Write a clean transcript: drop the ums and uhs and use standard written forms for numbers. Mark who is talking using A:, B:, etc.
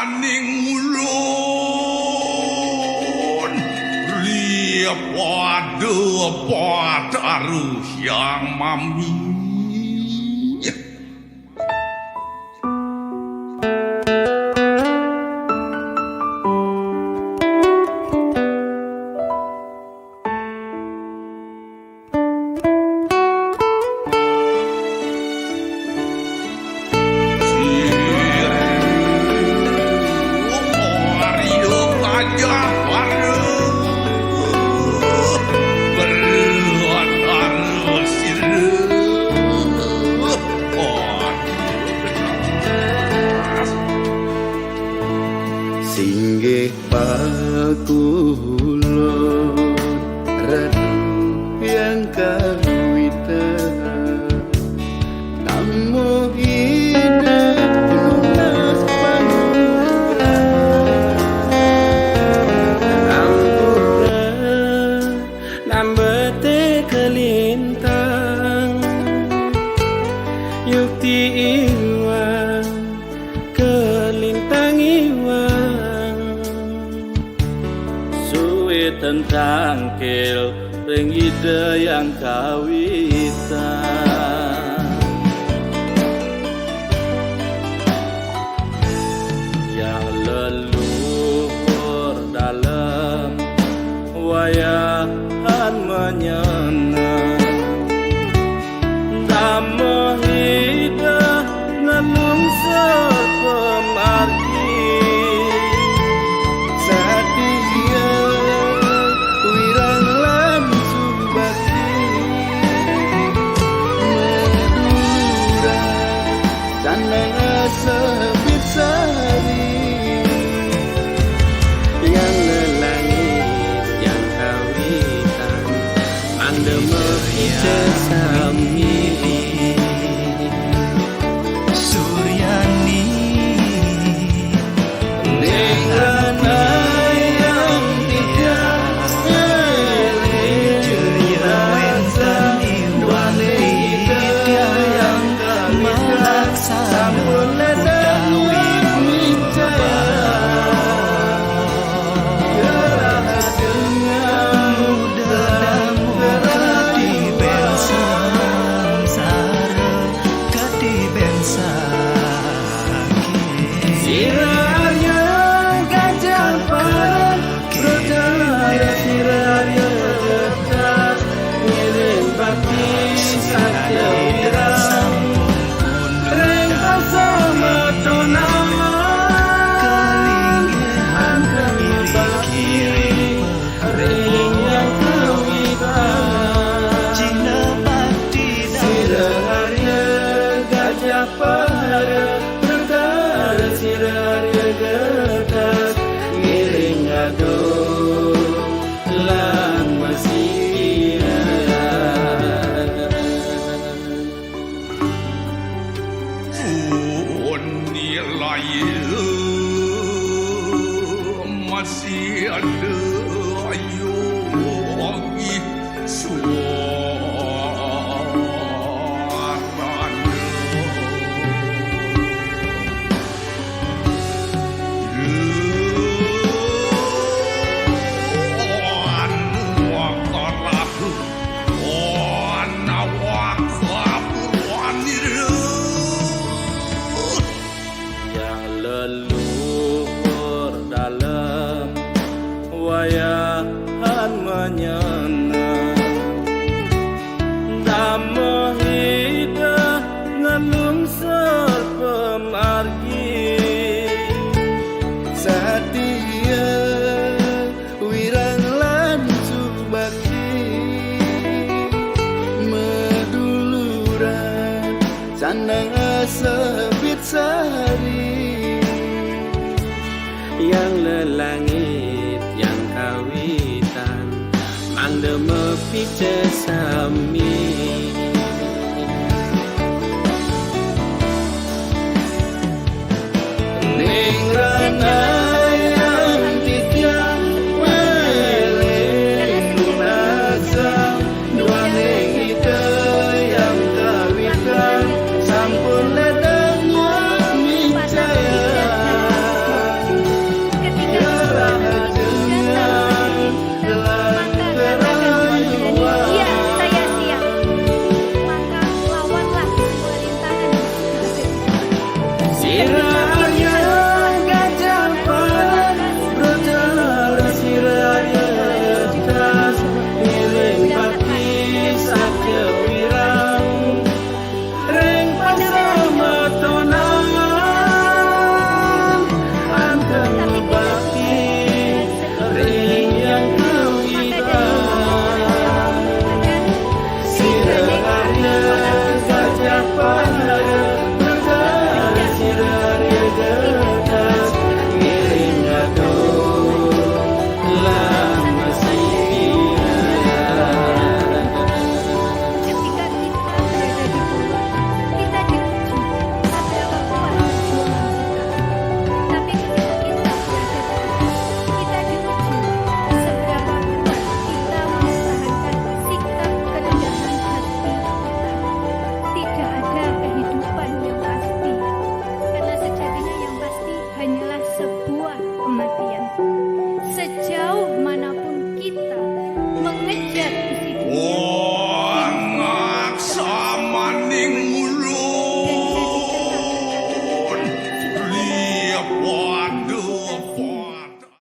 A: Suryaning ulun Ria pada taruh yang mami
B: Singgih pakulon radu yang kawitan namu hidup lunas ampura nambete kelintang yukti iwang kelintang iwang tentang kel pengida yang kawitan yang leluhur dalam wayahan menyenang damo hidup ngelungsur pemargi sebit sari yang lelangit yang kawitan anda mepita sami Suryani dengan yang tidak ceria wentani wanita yang melaksana
A: masih ada ayo lagi
B: wayahan menyenang damo hidup ngelungsur pemargi setia wirang lan subakti meduluran sandang sebit sari yang lelangit yang kawitan manda mepita sami ningrana yang tiang weleng lunasa dua nengita yang kawitan sampun ledang micaya
C: ngechat